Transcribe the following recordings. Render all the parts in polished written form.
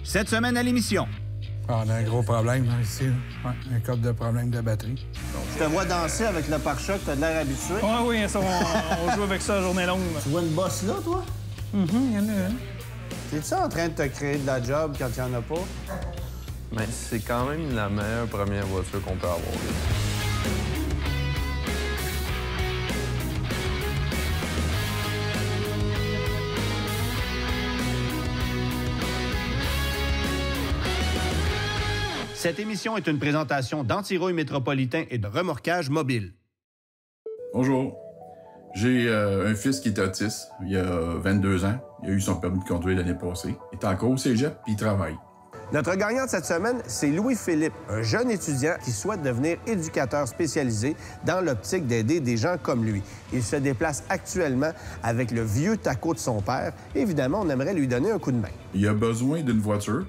Cette semaine à l'émission. On a un gros problème là, ici. Là. Ouais, un couple de problème de batterie. Je te vois danser avec le pare-choc, t'as de l'air habitué. Oui, ça, on joue avec ça la journée longue. Tu vois une bosse là, toi? Il y en a. T'es-tu en train de te créer de la job quand il n'y en a pas? Mais c'est quand même la meilleure première voiture qu'on peut avoir. Cette émission est une présentation d'Antirouille Métropolitain et de Remorquage Mobile. Bonjour. J'ai un fils qui est autiste. Il a 22 ans. Il a eu son permis de conduire l'année passée. Il est encore au cégep puis il travaille. Notre gagnant de cette semaine, c'est Louis-Philippe, un jeune étudiant qui souhaite devenir éducateur spécialisé dans l'optique d'aider des gens comme lui. Il se déplace actuellement avec le vieux taco de son père. Évidemment, on aimerait lui donner un coup de main. Il a besoin d'une voiture.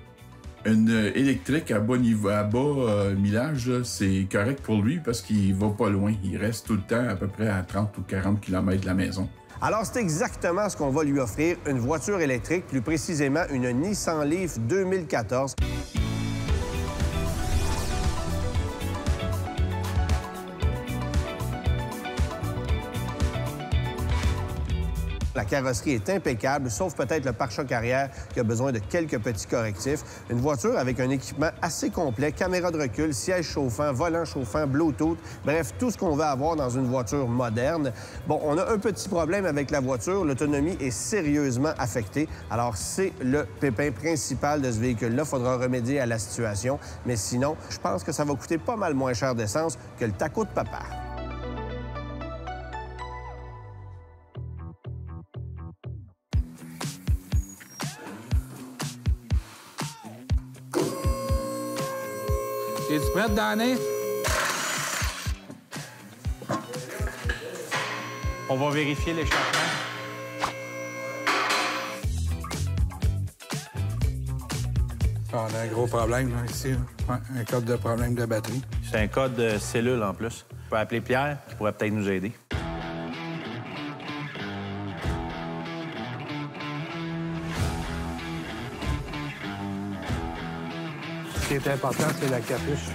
Une électrique à bas niveau, à bas millage, c'est correct pour lui parce qu'il va pas loin. Il reste tout le temps à peu près à 30 ou 40 km de la maison. Alors, c'est exactement ce qu'on va lui offrir, une voiture électrique, plus précisément une Nissan Leaf 2014. La carrosserie est impeccable, sauf peut-être le pare-choc arrière qui a besoin de quelques petits correctifs. Une voiture avec un équipement assez complet, caméra de recul, siège chauffant, volant chauffant, Bluetooth, bref, tout ce qu'on veut avoir dans une voiture moderne. Bon, on a un petit problème avec la voiture, l'autonomie est sérieusement affectée. Alors, c'est le pépin principal de ce véhicule-là. Il faudra remédier à la situation. Mais sinon, je pense que ça va coûter pas mal moins cher d'essence que le taco de papa. Es-tu prête, Danny? On va vérifier l'échappement. On a un gros problème là, ici. Là. Ouais, un couple de problème de batterie. C'est un code de cellule en plus. On peut appeler Pierre, qui pourrait peut-être nous aider. Ce qui est important, c'est la capuche.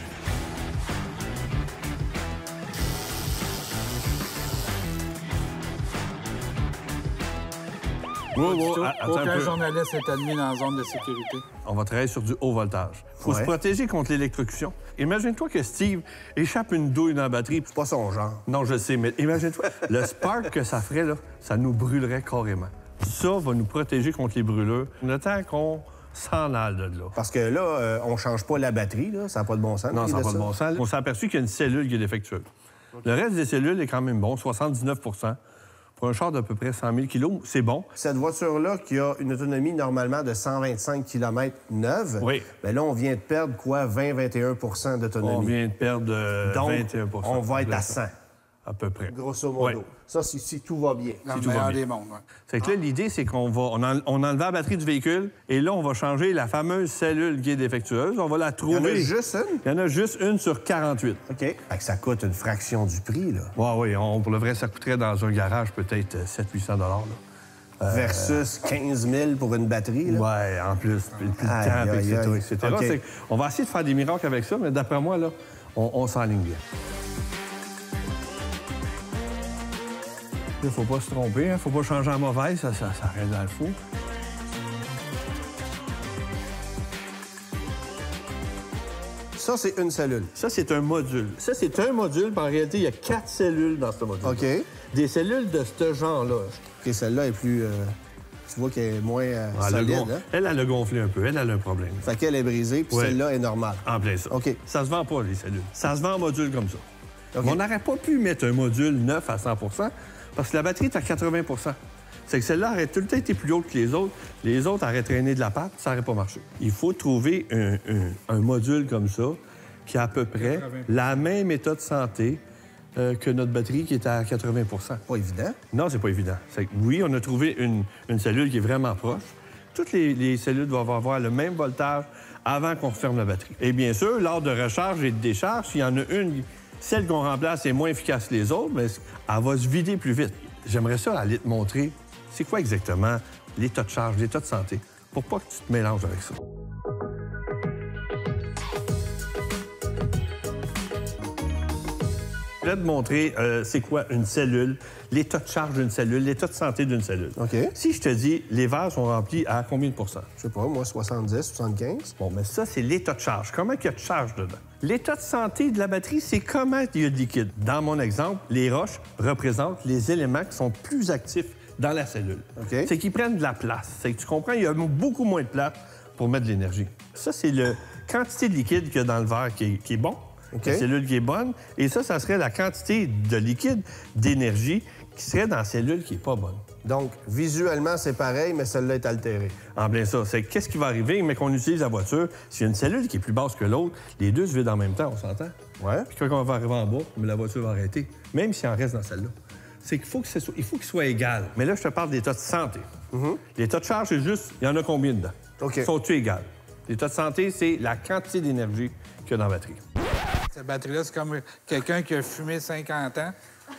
Aucun journaliste est admis dans la zone de sécurité. On va travailler sur du haut voltage. Faut se protéger contre l'électrocution. Imagine-toi que Steve échappe une douille dans la batterie. C'est pas son genre. Non, je sais, mais imagine-toi, le spark que ça ferait, là, ça nous brûlerait carrément. Ça va nous protéger contre les brûlures. Le temps qu'on s'en aille de là. Parce que là, on change pas la batterie, là. Ça n'a pas de bon sens. Non, ça n'a pas de bon sens. On s'est aperçu qu'il y a une cellule qui est défectueuse. Le reste des cellules est quand même bon, 79 Pour un char d'à peu près 100 000 kg, c'est bon. Cette voiture-là, qui a une autonomie normalement de 125 km neuve, bien là, on vient de perdre quoi? 20-21 d'autonomie. On vient de perdre Donc, 21 on va être à 100. À peu près. Grosso modo. Ouais. Ça, si tout va bien. Dans le meilleur des mondes, C'est que là, l'idée, c'est qu'on va... On enlève la batterie du véhicule et là, on va changer la fameuse cellule qui est défectueuse. On va la trouver. Il y en a juste une? Il y en a juste une sur 48. OK. Fait que ça coûte une fraction du prix, là. Oui, pour le vrai, ça coûterait dans un garage peut-être 700-800 Versus 15 000 pour une batterie, là. Oui, en plus. Puis le temps, etc. Okay. On va essayer de faire des miracles avec ça, mais d'après moi, là, on s'enligne bien. Il ne faut pas se tromper, il ne faut pas changer en mauvaise, ça reste dans le fou. Ça, c'est une cellule. Ça, c'est un module. Ça, c'est un module, puis en réalité, il y a 4 cellules dans ce module. OK. Des cellules de ce genre-là. OK, celle-là est plus... tu vois qu'elle est moins solide, hein? Elle a gonflé un peu. Elle a un problème. Fait qu'elle est brisée, puis celle-là est normale. En plein ça. OK. Ça se vend pas, les cellules. Ça se vend en module comme ça. OK. Mais on n'aurait pas pu mettre un module neuf à 100 parce que la batterie est à 80 C'est que celle-là aurait tout le temps été plus haute que les autres. Les autres auraient traîné de la patte, ça n'aurait pas marché. Il faut trouver un module comme ça qui a à peu près la même état de santé que notre batterie qui est à 80 Pas évident. Non, c'est pas évident. C'est que, oui, on a trouvé une cellule qui est vraiment proche. Toutes les cellules doivent avoir le même voltage avant qu'on ferme la batterie. Et bien sûr, lors de recharge et de décharge, s'il y en a une, celle qu'on remplace est moins efficace que les autres, mais elle va se vider plus vite. J'aimerais ça aller te montrer c'est quoi exactement l'état de charge, l'état de santé, pour pas que tu te mélanges avec ça. Je vais te montrer c'est quoi une cellule, l'état de charge d'une cellule, l'état de santé d'une cellule. OK. Si je te dis, les verres sont remplis à combien de pourcents? Je sais pas, moi, 70, 75. Bon, mais ça, c'est l'état de charge. Comment il y a de charge dedans? L'état de santé de la batterie, c'est comment il y a de liquide. Dans mon exemple, les roches représentent les éléments qui sont plus actifs dans la cellule. OK. C'est qu'ils prennent de la place. C'est que tu comprends, il y a beaucoup moins de place pour mettre de l'énergie. Ça, c'est la quantité de liquide qu'il y a dans le verre qui est bon. OK. La cellule qui est bonne. Et ça serait la quantité de liquide, d'énergie, qui serait dans la cellule qui n'est pas bonne. Donc, visuellement, c'est pareil, mais celle-là est altérée. En plein ça. C'est qu'est-ce qui va arriver, mais qu'on utilise la voiture, s'il y a une cellule qui est plus basse que l'autre, les deux se vident en même temps, on s'entend? Ouais. Puis quand on va arriver en bas, mais la voiture va arrêter, même si on reste dans celle-là. C'est qu'il faut qu'il soit égal. Mais là, je te parle d'état de santé. L'état de charge, c'est juste, il y en a combien dedans? OK. Sont-ils égales? L'état de santé, c'est la quantité d'énergie qu'il y a dans la batterie. Cette batterie-là, c'est comme quelqu'un qui a fumé 50 ans.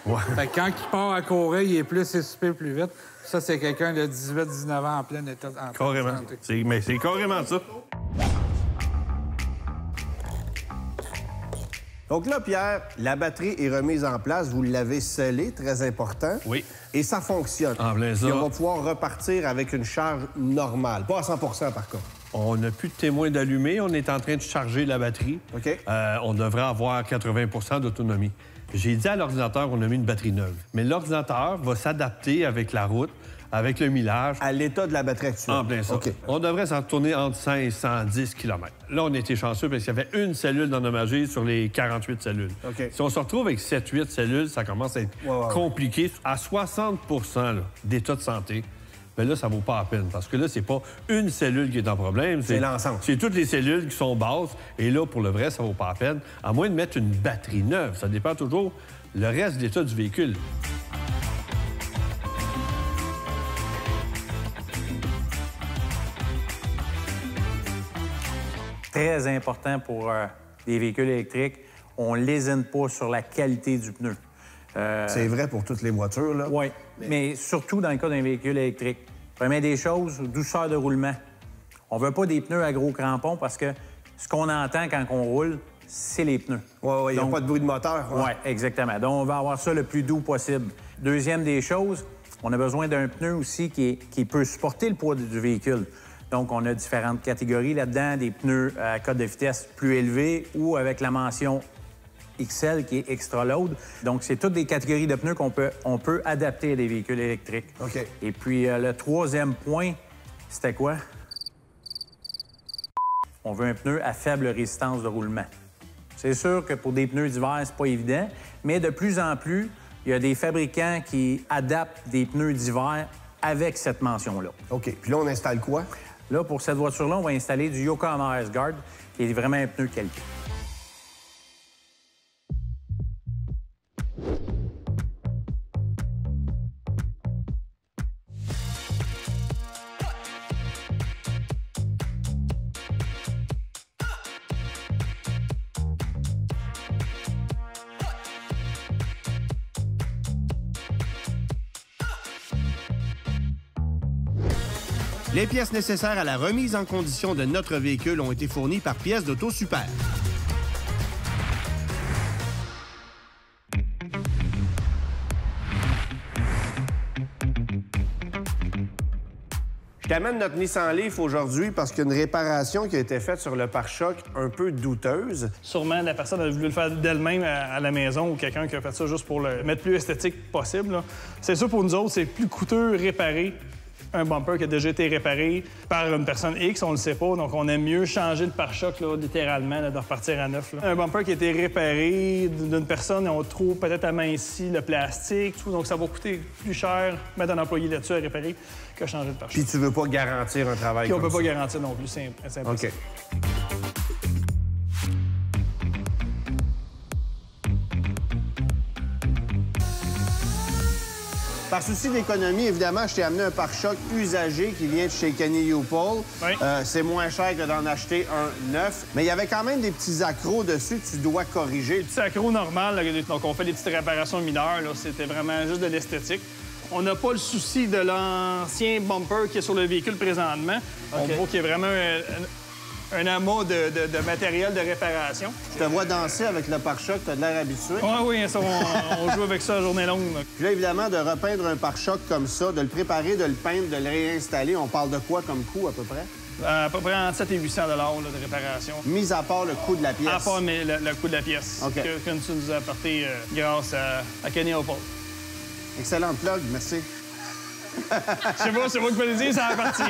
Ouais. Fait que quand il part à courir, il est plus essoufflé plus vite. Ça, c'est quelqu'un de 18-19 ans en plein état de Carrément. santé. Mais c'est carrément ça. Donc là, Pierre, la batterie est remise en place. Vous l'avez scellée, très important. Oui. Et ça fonctionne. En plein ça. Et on va pouvoir repartir avec une charge normale. Pas à 100 par contre. On n'a plus de témoins d'allumé. On est en train de charger la batterie. OK. On devrait avoir 80 d'autonomie. J'ai dit à l'ordinateur qu'on a mis une batterie neuve. Mais l'ordinateur va s'adapter avec la route, avec le millage. À l'état de la batterie actuelle. En plein ça. OK. On devrait s'en tourner entre 100 et 110 km. Là, on était chanceux parce qu'il y avait une cellule d'endommagée sur les 48 cellules. OK. Si on se retrouve avec 7-8 cellules, ça commence à être Ouais. compliqué. À 60 là, d'état de santé, bien là, ça vaut pas la peine. Parce que là, c'est pas une cellule qui est en problème. C'est l'ensemble. C'est toutes les cellules qui sont basses. Et là, pour le vrai, ça vaut pas la peine. À moins de mettre une batterie neuve. Ça dépend toujours le reste de l'état du véhicule. Très important pour les véhicules électriques, on ne lésine pas sur la qualité du pneu. C'est vrai pour toutes les voitures, là. Oui, mais surtout dans le cas d'un véhicule électrique. Première des choses, douceur de roulement. On veut pas des pneus à gros crampons parce que ce qu'on entend quand on roule, c'est les pneus. Oui, il n'y a Donc, pas de bruit de moteur. Oui, exactement. Donc, on va avoir ça le plus doux possible. Deuxième des choses, on a besoin d'un pneu aussi qui peut supporter le poids du véhicule. Donc, on a différentes catégories là-dedans, des pneus à cote de vitesse plus élevée ou avec la mention XL qui est Extra Load. Donc, c'est toutes des catégories de pneus qu'on peut adapter à des véhicules électriques. OK. Et puis, le troisième point, c'était quoi? On veut un pneu à faible résistance de roulement. C'est sûr que pour des pneus d'hiver, c'est pas évident, mais de plus en plus, il y a des fabricants qui adaptent des pneus d'hiver avec cette mention-là. OK. Puis là, on installe quoi? Là, pour cette voiture-là, on va installer du Yokohama S-Guard, qui est vraiment un pneu de qualité. Les pièces nécessaires à la remise en condition de notre véhicule ont été fournies par Pièces d'Auto Super. Je t'amène notre Nissan Leaf aujourd'hui parce qu'il y a une réparation qui a été faite sur le pare-choc un peu douteuse. Sûrement, la personne a voulu le faire d'elle-même à la maison ou quelqu'un qui a fait ça juste pour le mettre plus esthétique possible, là. C'est sûr, pour nous autres, c'est plus coûteux réparer un bumper qui a déjà été réparé par une personne X, on le sait pas, donc on aime mieux changer le pare-choc, là, littéralement, là, de repartir à neuf. Là. Un bumper qui a été réparé d'une personne, on trouve peut-être aminci le plastique, tout, donc ça va coûter plus cher mettre un employé là-dessus à réparer que changer de pare-choc. Puis tu veux pas garantir un travail Puis on comme peut pas ça. garantir non plus, c'est impossible. OK. Par souci d'économie, évidemment, je t'ai amené un pare-choc usagé qui vient de chez Kenny Upol. Oui. C'est moins cher que d'en acheter un neuf. Mais il y avait quand même des petits accros dessus que tu dois corriger. C'est accro normal, là, donc on fait des petites réparations mineures, là, c'était vraiment juste de l'esthétique. On n'a pas le souci de l'ancien bumper qui est sur le véhicule présentement. On voit qu'il y a vraiment un amas de matériel de réparation. Je te vois danser avec le pare-choc, tu as de l'air habitué. Oui, ça, on joue avec ça à journée longue. Là. Puis là, évidemment, de repeindre un pare-choc comme ça, de le préparer, de le peindre, de le réinstaller, on parle de quoi comme coût à peu près? À peu près entre 700 et 800 $ de réparation. Mis à part le coût de la pièce. À part le coût de la pièce OK. que tu nous as apporté grâce à Kenny Hopple. Excellente plug, merci. Je sais pas, c'est moi qui peux le dire, ça appartient.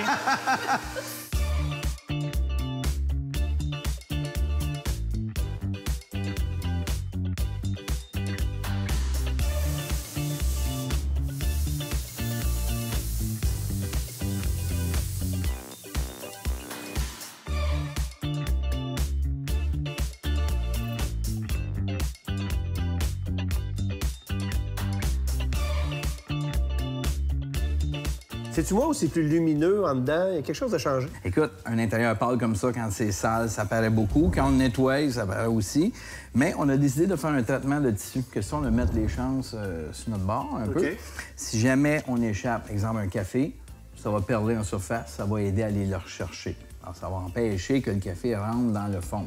C'est-tu moi ou c'est plus lumineux en dedans? Il y a quelque chose de changé. Écoute, un intérieur pâle comme ça, quand c'est sale, ça paraît beaucoup. Quand on le nettoie, ça paraît aussi. Mais on a décidé de faire un traitement de tissu, question de mettre les chances sur notre bord un peu. Si jamais on échappe, exemple, un café, ça va perler en surface, ça va aider à aller le rechercher. Alors, ça va empêcher que le café rentre dans le fond.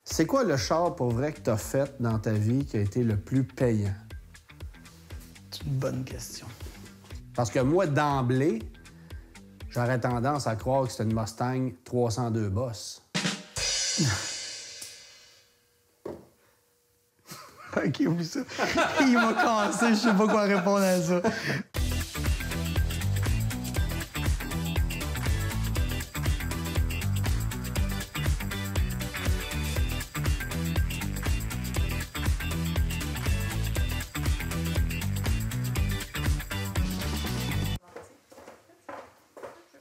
C'est quoi le char pour vrai que tu as fait dans ta vie qui a été le plus payant? C'est une bonne question. Parce que moi, d'emblée, j'aurais tendance à croire que c'était une Mustang 302 Boss. OK, oublie ça. Il m'a cassé, je sais pas quoi répondre à ça.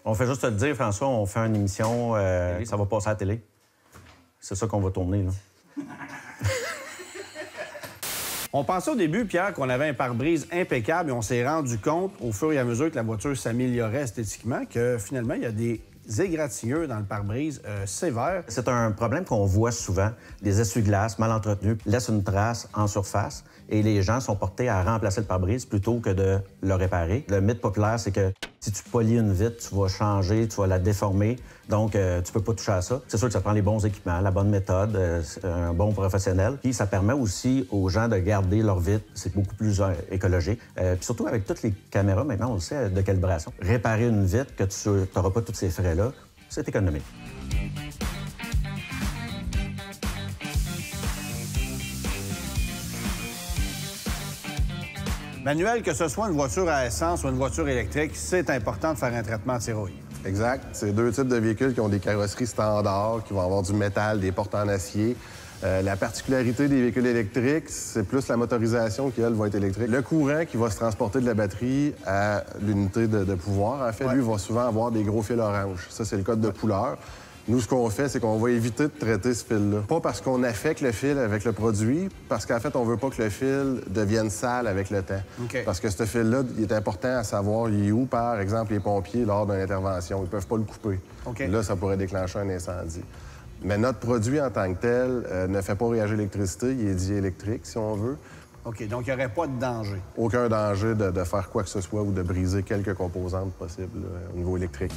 On fait juste te le dire, François, on fait une émission, ça va passer à la télé. C'est ça qu'on va tourner, là. On pensait au début, Pierre, qu'on avait un pare-brise impeccable et on s'est rendu compte, au fur et à mesure que la voiture s'améliorait esthétiquement, que finalement, il y a des égratignures dans le pare-brise sévères. C'est un problème qu'on voit souvent. Les essuie-glaces mal entretenus laissent une trace en surface et les gens sont portés à remplacer le pare-brise plutôt que de le réparer. Le mythe populaire, c'est que si tu polis une vitre, tu vas changer, tu vas la déformer. Donc, tu peux pas toucher à ça. C'est sûr que ça prend les bons équipements, la bonne méthode, un bon professionnel. Puis ça permet aussi aux gens de garder leur vitre. C'est beaucoup plus écologique. Puis surtout avec toutes les caméras, maintenant, on le sait, de calibration. Réparer une vitre, que tu n'auras pas tous ces frais-là, c'est économique. Manuel, que ce soit une voiture à essence ou une voiture électrique, c'est important de faire un traitement anti-rouille. Exact. C'est deux types de véhicules qui ont des carrosseries standards, qui vont avoir du métal, des portes en acier. La particularité des véhicules électriques, c'est plus la motorisation qui, elle, va être électrique. Le courant qui va se transporter de la batterie à l'unité de pouvoir, en fait, lui, va souvent avoir des gros fils orange. Ça, c'est le code de couleur. Nous, ce qu'on fait, c'est qu'on va éviter de traiter ce fil-là. Pas parce qu'on affecte le fil avec le produit, parce qu'en fait, on veut pas que le fil devienne sale avec le temps. Parce que ce fil-là, il est important à savoir il est où, par exemple, les pompiers lors d'une intervention. Ils peuvent pas le couper. Là, ça pourrait déclencher un incendie. Mais notre produit en tant que tel ne fait pas réagir l'électricité. Il est dit électrique, si on veut. OK, donc il n'y aurait pas de danger. Aucun danger de faire quoi que ce soit ou de briser quelques composantes possibles au niveau électrique.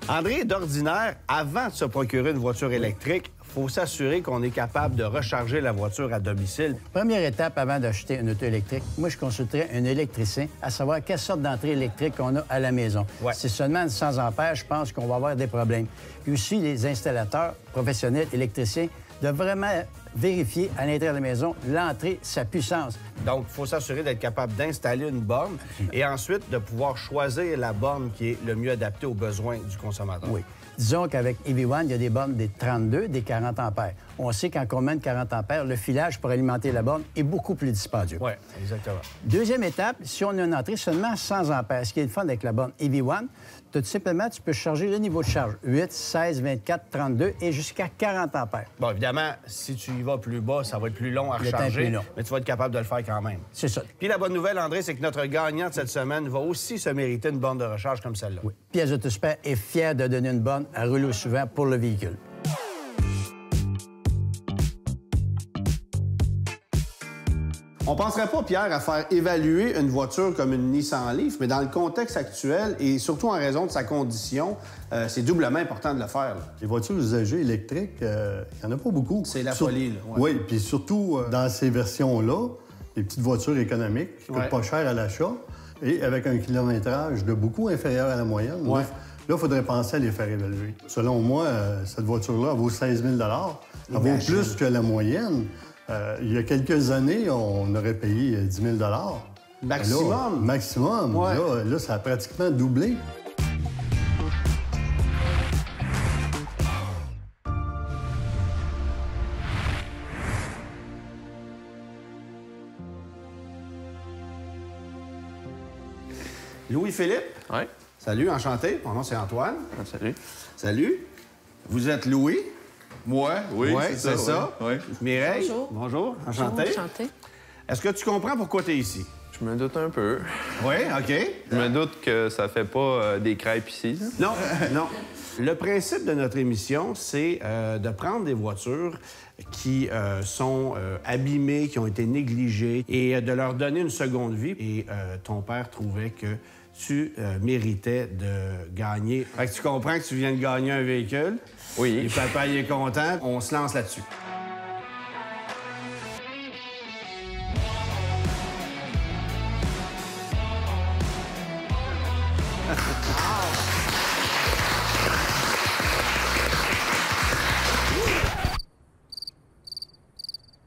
André, d'ordinaire, avant de se procurer une voiture électrique, il faut s'assurer qu'on est capable de recharger la voiture à domicile. Première étape avant d'acheter une auto électrique, moi, je consulterais un électricien à savoir quelle sorte d'entrée électrique qu'on a à la maison. Si c'est seulement 100 ampères, je pense qu'on va avoir des problèmes. Puis aussi, les installateurs professionnels électriciens doivent vraiment vérifier à l'intérieur de la maison l'entrée, sa puissance. Donc, il faut s'assurer d'être capable d'installer une borne et ensuite de pouvoir choisir la borne qui est le mieux adaptée aux besoins du consommateur. Oui. Disons qu'avec EV1, il y a des bornes des 32, des 40 ampères. On sait qu'en combien de 40 ampères, le filage pour alimenter la borne est beaucoup plus dispendieux. Oui, exactement. Deuxième étape, si on a une entrée seulement 100 ampères, ce qui est le fun avec la borne EV1, Tout simplement, tu peux charger le niveau de charge. 8, 16, 24, 32 et jusqu'à 40 ampères. Bon, évidemment, si tu y vas plus bas, ça va être plus long à Le temps est recharger, plus long. mais tu vas être capable de le faire quand même. C'est ça. Puis la bonne nouvelle, André, c'est que notre gagnant de cette semaine va aussi se mériter une borne de recharge comme celle-là. Oui. Pièce Autospare est fier de donner une borne à rouler souvent pour le véhicule. On penserait pas, Pierre, à faire évaluer une voiture comme une Nissan Leaf, mais dans le contexte actuel, et surtout en raison de sa condition, c'est doublement important de le faire. Là. Les voitures usagées électriques, il n'y en a pas beaucoup. C'est la folie, là. Ouais. Oui, puis surtout dans ces versions-là, les petites voitures économiques qui coûtent pas cher à l'achat et avec un kilométrage de beaucoup inférieur à la moyenne. Ouais. Là, il faudrait penser à les faire évaluer. Selon moi, cette voiture-là, elle vaut 16 000 Elle vaut plus que la moyenne. Il y a quelques années, on aurait payé 10 000 Maximum? Là, maximum. Ouais. Là, ça a pratiquement doublé. Louis-Philippe? Oui. Salut, enchanté. Mon nom, c'est Antoine. Ah, salut. Salut. Vous êtes Louis? Moi, oui, Ouais, c'est ça. Oui. Mireille? Bonjour. Bonjour. Enchanté. Bonjour, enchanté. Est-ce que tu comprends pourquoi tu es ici? Je me doute un peu. Oui, OK. Je me doute que ça fait pas des crêpes ici. Là. Non, non. Le principe de notre émission, c'est de prendre des voitures qui sont abîmées, qui ont été négligées, et de leur donner une seconde vie. Et ton père trouvait que tu méritais de gagner. Fait que tu comprends que tu viens de gagner un véhicule. Oui. Et papa, il est content. On se lance là-dessus.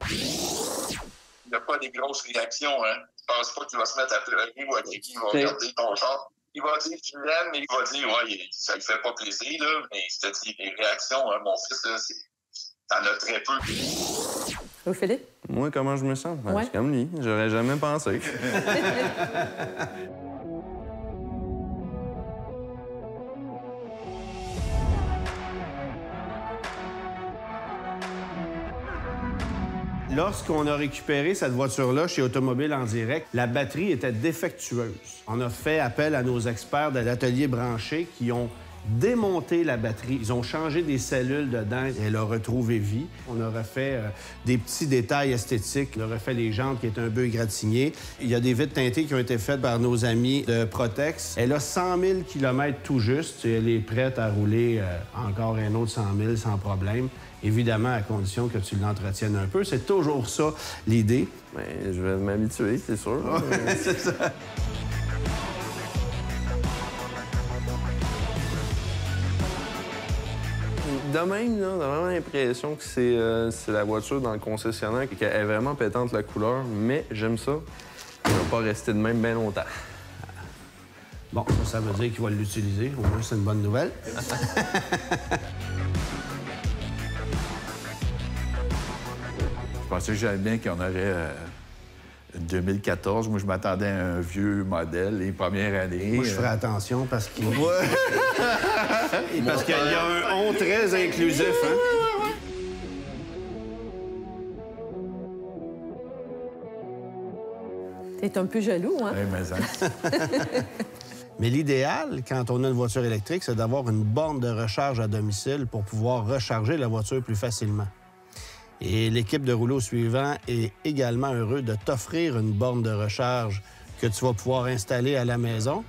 Il n'y a pas des grosses réactions, hein. Je pense pas qu'il va se mettre à pleurer ou à crier, il va regarder ton genre. Il va dire qu'il l'aime, mais il va dire, ouais, ça lui fait pas plaisir, là. Mais je te dis, les réactions, hein, mon fils, là, t'en as très peu. Louis-Philippe? Moi, comment je me sens? Ben, Ouais. je suis comme lui. J'aurais jamais pensé. Lorsqu'on a récupéré cette voiture-là chez Automobile en direct, la batterie était défectueuse. On a fait appel à nos experts de l'atelier branché qui ont démonté la batterie. Ils ont changé des cellules dedans et elle a retrouvé vie. On aurait fait des petits détails esthétiques. On aurait fait les jantes qui étaient un peu égratignées. Il y a des vitres teintées qui ont été faites par nos amis de Protex. Elle a 100 000 km tout juste et elle est prête à rouler encore un autre 100 000 sans problème. Évidemment, à condition que tu l'entretiennes un peu. C'est toujours ça, l'idée. Mais je vais m'habituer, c'est sûr. C'est ça. De même, là, on a vraiment l'impression que c'est la voiture dans le concessionnaire, qu'elle est vraiment pétante la couleur, mais j'aime ça. Elle va pas rester de même bien longtemps. Bon, ça veut dire qu'il va l'utiliser. Au moins, c'est une bonne nouvelle. Je pensais que j'allais bien qu'on aurait une 2014. Moi, je m'attendais à un vieux modèle, les premières années. Moi, je ferai attention parce qu'il parce qu'il y a un on très inclusif, hein? T'es un peu jaloux, hein? Oui, mais ça. Mais l'idéal, quand on a une voiture électrique, c'est d'avoir une borne de recharge à domicile pour pouvoir recharger la voiture plus facilement. Et l'équipe de rouleau suivant est également heureux de t'offrir une borne de recharge que tu vas pouvoir installer à la maison.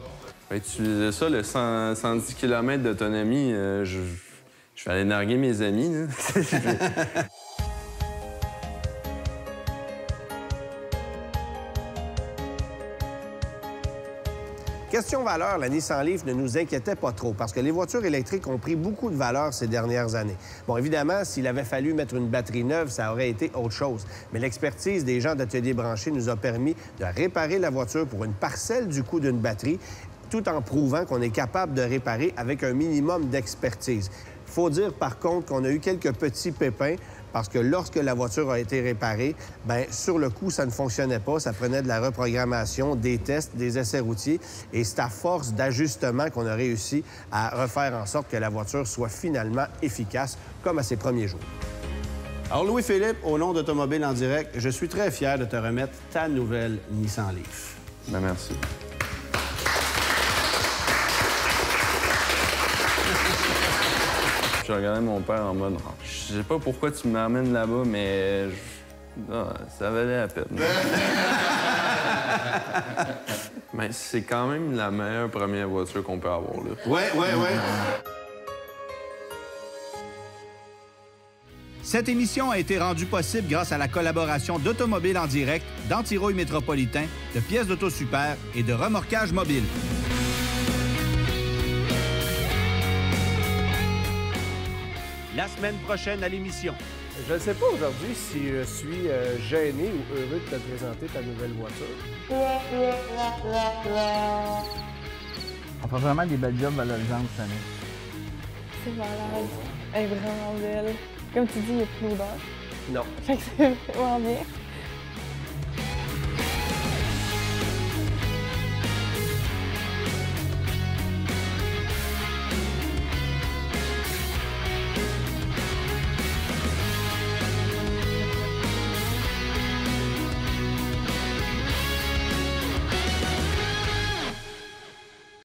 Utiliser ça, le 110 km d'autonomie, je vais aller narguer mes amis. Là. Question valeur, la Nissan Leaf ne nous inquiétait pas trop parce que les voitures électriques ont pris beaucoup de valeur ces dernières années. Bon, évidemment, s'il avait fallu mettre une batterie neuve, ça aurait été autre chose. Mais l'expertise des gens d'Atelier Branché nous a permis de réparer la voiture pour une parcelle du coût d'une batterie, tout en prouvant qu'on est capable de réparer avec un minimum d'expertise. Il faut dire, par contre, qu'on a eu quelques petits pépins parce que lorsque la voiture a été réparée, bien, sur le coup, ça ne fonctionnait pas. Ça prenait de la reprogrammation, des tests, des essais routiers. Et c'est à force d'ajustement qu'on a réussi à refaire en sorte que la voiture soit finalement efficace, comme à ses premiers jours. Alors, Louis-Philippe, au nom d'Automobile en direct, je suis très fier de te remettre ta nouvelle Nissan Leaf. Ben, merci. Je regardais mon père en mode « Je sais pas pourquoi tu m'amènes là-bas, mais ça valait la peine. » Mais c'est quand même la meilleure première voiture qu'on peut avoir, là. Ouais. Cette émission a été rendue possible grâce à la collaboration d'Automobile en direct, d'Antirouille Métropolitain, de Pièces d'Auto Super et de Remorquage Mobile. La semaine prochaine à l'émission. Je ne sais pas aujourd'hui si je suis gêné ou heureux de te présenter ta nouvelle voiture. On fait vraiment des belles jobs valorisantes cette année. C'est malade. Elle est vraiment belle. Comme tu dis, il n'y a plus d'odeur. Non. Fait que c'est vraiment bien.